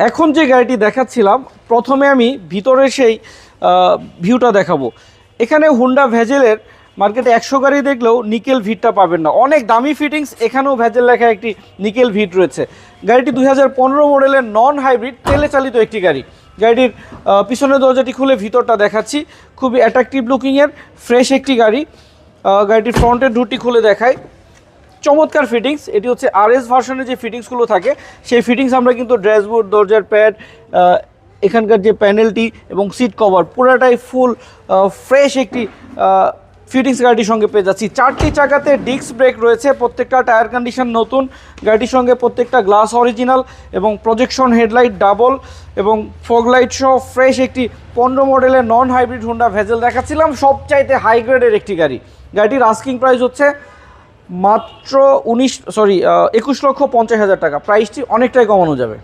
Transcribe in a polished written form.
এখন যে গাড়িটি দেখাচ্ছিলাম, প্রথমে আমি ভিতরে সেই ভিউটা দেখাবো। এখানে হুন্ডা ভেজেলের মার্কেটে 100 গাড়ি দেখলেও নিকেল ভিটটা পাবেন না, অনেক দামি ফিটিংস। এখানেও ভেজেল লেখা একটি নিকেল ভিট রয়েছে। গাড়িটি 2015 মডেলের নন হাইব্রিড তেলে চালিত একটি গাড়ি। গাড়িটির পিছনের দরজাটি খুলে ভিতরটা দেখাচ্ছি। খুবই অ্যাট্রাকটিভ লুকিংয়ের ফ্রেশ একটি গাড়ি। গাড়িটির ফ্রন্টের ডোরটি খুলে দেখায়, চমৎকার ফিটিংস। এটি হচ্ছে আরএস ভার্সনের যে ফিটিংসগুলো থাকে সেই ফিটিংস আমরা কিন্তু ড্যাশবোর্ড, দরজার প্যাড, এখানকার যে প্যানেলটি এবং সিট কভার পুরোটাই ফুল ফ্রেশ একটি ফিটিংস গাড়িটির সঙ্গে পেয়ে যাচ্ছি। 4টি চাকাতে ডিস্ক ব্রেক রয়েছে, প্রত্যেকটা টায়ার কন্ডিশন নতুন। গাড়িটির সঙ্গে প্রত্যেকটা গ্লাস অরিজিনাল এবং প্রজেকশন হেডলাইট ডাবল এবং ফগ লাইট সহ ফ্রেশ একটি 15 মডেলের নন হাইব্রিড হুন্ডা ভেজেল দেখাচ্ছিলাম, সবচাইতে হাই গ্রেডের একটি গাড়ি। গাড়িটির আস্কিং প্রাইস হচ্ছে মাত্র 21,50,000 টাকা। প্রাইসটি অনেকটাই কমানো যাবে।